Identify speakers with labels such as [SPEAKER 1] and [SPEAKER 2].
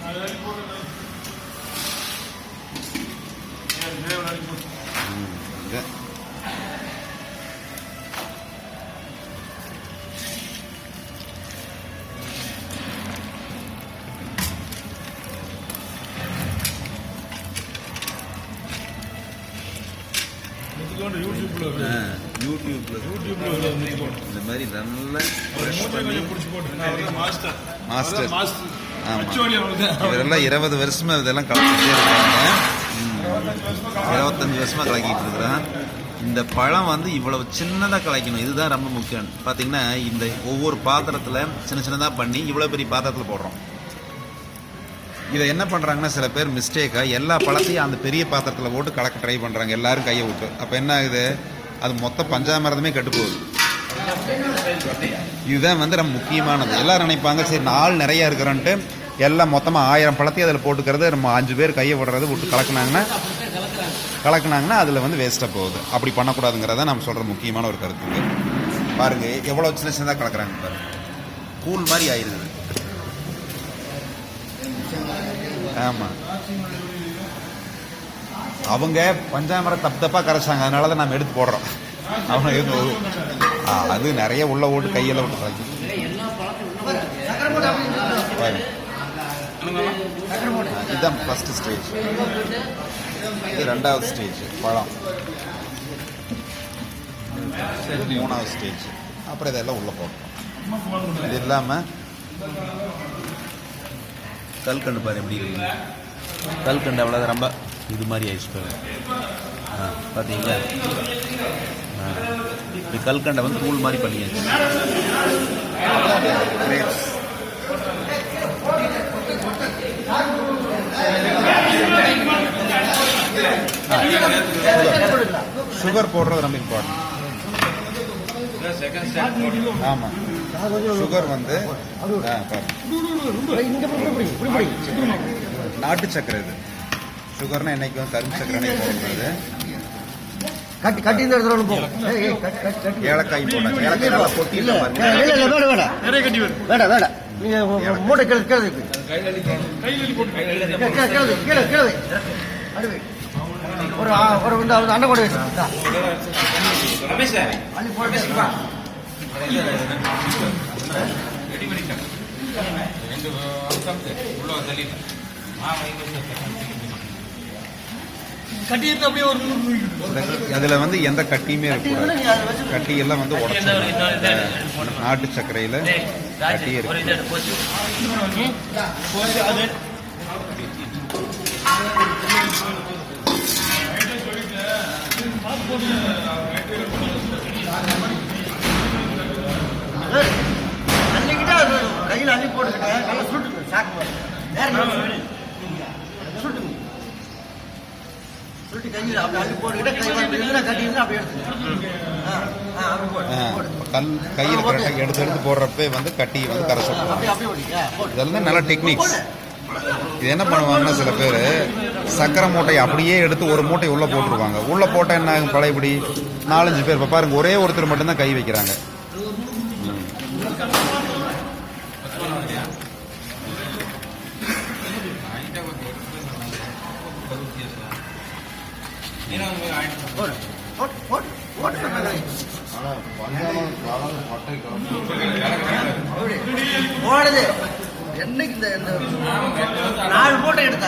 [SPEAKER 1] இந்த மாதிரி நல்ல மாஸ்டர். இவரெல்லாம் 20 வருஷமா இதெல்லாம் கலக்கிட்டே இருக்காங்க. 25 வருஷமா கலக்கிட்டு இருக்கிறான். இந்த பழம் வந்து இவ்வளவு சின்னதாக கலைக்கணும், இதுதான் ரொம்ப முக்கியம். பார்த்தீங்கன்னா இந்த ஒவ்வொரு பாத்திரத்தில் சின்ன சின்னதாக பண்ணி இவ்வளோ பெரிய பாத்திரத்தில் போடுறோம். இதை என்ன பண்ணுறாங்கன்னா சில பேர் மிஸ்டேக்காக எல்லா பழத்தையும் அந்த பெரிய பாத்திரத்தில் போட்டு கலக்க ட்ரை பண்ணுறாங்க, எல்லாரும் கையை விட்டு. அப்போ என்ன ஆகுது, அது மொத்த பஞ்சாமிரதமே கெட்டு போகுது. இதுதான் வந்து ரொம்ப முக்கியமானது. எல்லோரும் நினைப்பாங்க சரி நாள் நிறையா இருக்கிறோன்ட்டு எல்லாம் மொத்தமாக 1000 பழத்தையும் அதில் போட்டுக்கிறது, நம்ம 5 பேர் கையை விடுறது விட்டு கலக்குனாங்கன்னா அதில் வந்து வேஸ்ட்டாக போகுது. அப்படி பண்ணக்கூடாதுங்கிறத நம்ம சொல்கிற முக்கியமான ஒரு கருத்துங்க. பாருங்கள் எவ்வளோ சின்ன சின்னதாக கலக்குறாங்க பாருங்கள், கூழ் மாதிரி ஆயிடுது. ஆமாம், அவங்க பஞ்சாமிரம் தப்பாக கரைச்சாங்க, அதனால தான் நம்ம எடுத்து போடுறோம். அவங்க அது நிறைய உள்ள ஓட்டு கையில் விட்டு கலக்கி. இதுதான் ஃபர்ஸ்ட் ஸ்டேஜ், இது 2வது ஸ்டேஜ் பழம், 3வது ஸ்டேஜ். அப்புறம் இதெல்லாம் உள்ள போட்டோம். இது இல்லாமல் கல்கண்டு பாரு எப்படி இருக்கு, கல்கண்டு அவ்வளோ ரொம்ப இது மாதிரி ஆயிடுச்சு பாரு. பார்த்தீங்களா, இப்படி கல்கண்டை வந்து தூள் மாதிரி பண்ணியாச்சு. சுகர் போடுறது ரொம்ப இம்பார்ட்டன்ட். ஆமாம், சுகர் வந்து நாட்டு சக்கரை. இது சுகர்னா என்னைக்கும் கரும்பு சக்கரை போடுறது. ஏலக்காய் போட்டாங்க, ஏலக்காய் நல்லா பொட்டி
[SPEAKER 2] மூட்டை ஒரு வந்து அண்ணன் கூட
[SPEAKER 1] அதுல வந்து எந்த கட்டியுமே இருக்கு, கட்டி எல்லாம் வந்து உடச்சு நாட்டு சர்க்கரையில கட்டி இருக்கு.
[SPEAKER 2] கையில் அள்ளி போட்டுக்கிட்டேன், நல்லா சுட்டு சாக்கு சுட்டு கையில் அப்படி அள்ளி போட்டுக்கிட்டே கட்டிட்டு அப்படி
[SPEAKER 1] கையில் கரெக்டாக எடுத்து போடுறப்ப வந்து கட்டி வந்து கரை சொல்லுவாங்க. இதெல்லாம் நல்ல டெக்னிக்ஸ். இது என்ன பண்ணுவாங்கன்னா சில பேர் சக்கரை மூட்டையை அப்படியே எடுத்து ஒரு மூட்டை உள்ளே போட்டுருவாங்க. உள்ளே போட்டால் என்ன ஆகும், பழையபடி 4-5 பேர். இப்போ பாருங்க, ஒரே ஒருத்தர் மட்டும்தான் கை வைக்கிறாங்க.
[SPEAKER 2] என்னைக்கு இந்த 4 மூட்டை எடுத்தா